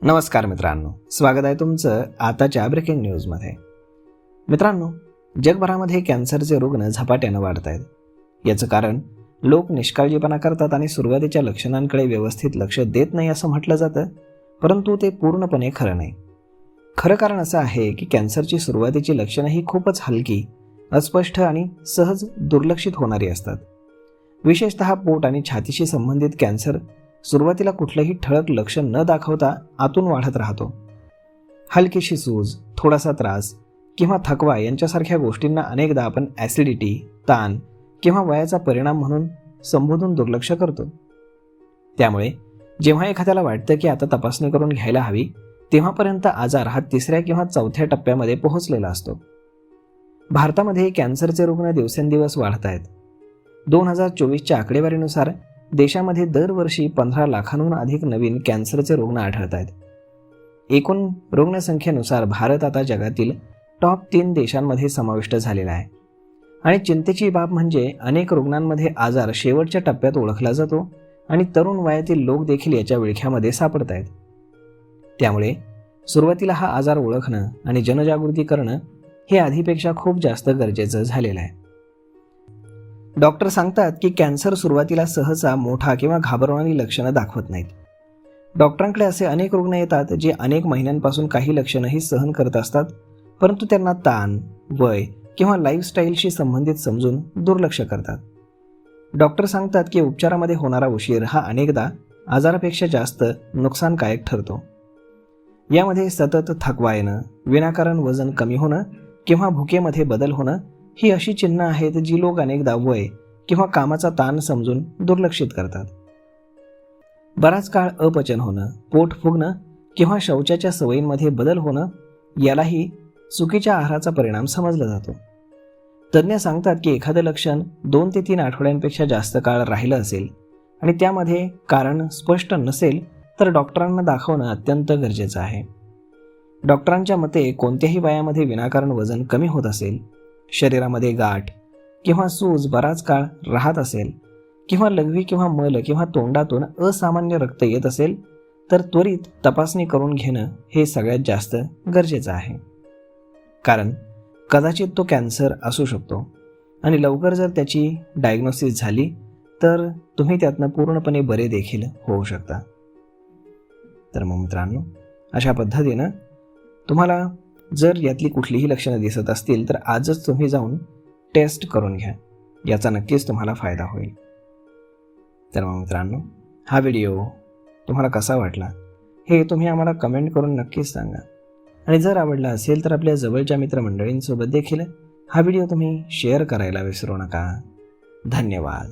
नमस्कार मित्रांनो, स्वागत आहे तुमचं आताच्या ब्रेकिंग न्यूजमध्ये. मित्रांनो, जगभरामध्ये कॅन्सरचे रुग्ण झपाट्यानं वाढत आहेत. याचं कारण लोक निष्काळजीपणा करतात आणि सुरुवातीच्या लक्षणांकडे व्यवस्थित लक्ष देत नाही असं म्हटलं जातं, परंतु ते पूर्णपणे खरं नाही. खरं कारण असं आहे की कॅन्सरची सुरुवातीची लक्षणं ही खूपच हलकी, अस्पष्ट आणि सहज दुर्लक्षित होणारी असतात. विशेषतः पोट आणि छातीशी संबंधित कॅन्सर सुरुवातीला कुठलंही ठळक लक्षण न दाखवता आतून वाढत राहतो. हलकीशी सूज, थोडासा त्रास किंवा थकवा यांच्यासारख्या गोष्टींना अनेकदा आपण ॲसिडिटी, ताण किंवा वयाचा परिणाम म्हणून संबोधून दुर्लक्ष करतो. त्यामुळे जेव्हा एखाद्याला वाटतं की आता तपासणी करून घ्यायला हवी, तेव्हापर्यंत आजार हा 3ऱ्या किंवा 4थ्या टप्प्यामध्ये पोहोचलेला असतो. भारतामध्ये कॅन्सरचे रुग्ण दिवसेंदिवस वाढत आहेत. 2024च्या आकडेवारीनुसार देशामध्ये दरवर्षी 15 लाखांहून अधिक नवीन कॅन्सरचे रुग्ण आढळत आहेत. एकूण रुग्णसंख्येनुसार भारत आता जगातील टॉप 3 देशांमध्ये समाविष्ट झालेला आहे. आणि चिंतेची बाब म्हणजे अनेक रुग्णांमध्ये आजार शेवटच्या टप्प्यात ओळखला जातो आणि तरुण वयातील लोक देखील याच्या विळख्यामध्ये सापडत आहेत. त्यामुळे सुरुवातीला हा आजार ओळखणं आणि जनजागृती करणं हे आधीपेक्षा खूप जास्त गरजेचं झालेलं आहे. डॉक्टर सांगतात की कॅन्सर सुरुवातीला सहसा मोठा किंवा घाबरवणारी लक्षणं दाखवत नाहीत. डॉक्टरांकडे असे अनेक रुग्ण येतात जे अनेक महिन्यांपासून काही लक्षणंही सहन करत असतात, परंतु त्यांना ताण, वय किंवा लाईफस्टाईलशी संबंधित समजून दुर्लक्ष करतात. डॉक्टर सांगतात की उपचारामध्ये होणारा उशीर हा अनेकदा आजारापेक्षा जास्त नुकसानकारक ठरतो. यामध्ये सतत थकवा येणं, विनाकारण वजन कमी होणं किंवा भुकेमध्ये बदल होणं ही अशी चिन्ह आहेत जी लोक अनेकदा वय किंवा कामाचा ताण समजून दुर्लक्षित करतात. बराच काळ अपचन होणं, पोट फुगणं किंवा शौचाच्या सवयींमध्ये बदल होणं यालाही चुकीच्या आहाराचा परिणाम समजला जातो. तज्ज्ञ सांगतात की एखादं लक्षण 2 ते 3 आठवड्यांपेक्षा जास्त काळ राहिलं असेल आणि त्यामध्ये कारण स्पष्ट नसेल तर डॉक्टरांना दाखवणं अत्यंत गरजेचं आहे. डॉक्टरांच्या मते कोणत्याही वयामध्ये विनाकारण वजन कमी होत असेल, शरीरामध्ये गाठ किंवा सूज बराच काळ राहत असेल किंवा लघवी किंवा मल किंवा तोंडातून असामान्य रक्त येत असेल तर त्वरित तपासणी करून घेणं हे सगळ्यात जास्त गरजेचं आहे. कारण कदाचित तो कॅन्सर असू शकतो आणि लवकर जर त्याची डायग्नोसिस झाली तर तुम्ही त्यातनं पूर्णपणे बरे देखील होऊ शकता. तर मग मित्रांनो, अशा पद्धतीनं तुम्हाला जर यातली कुठलीही लक्षणं दिसत असतील तर आजच तुम्ही जाऊन टेस्ट करून घ्या. याचा नक्कीच तुम्हाला फायदा होईल. तर मग मित्रांनो, हा व्हिडिओ तुम्हाला कसा वाटला हे तुम्ही आम्हाला कमेंट करून नक्कीच सांगा. आणि जर आवडला असेल तर आपल्या जवळच्या मित्रमंडळींसोबत देखील हा व्हिडिओ तुम्ही शेअर करायला विसरू नका. धन्यवाद.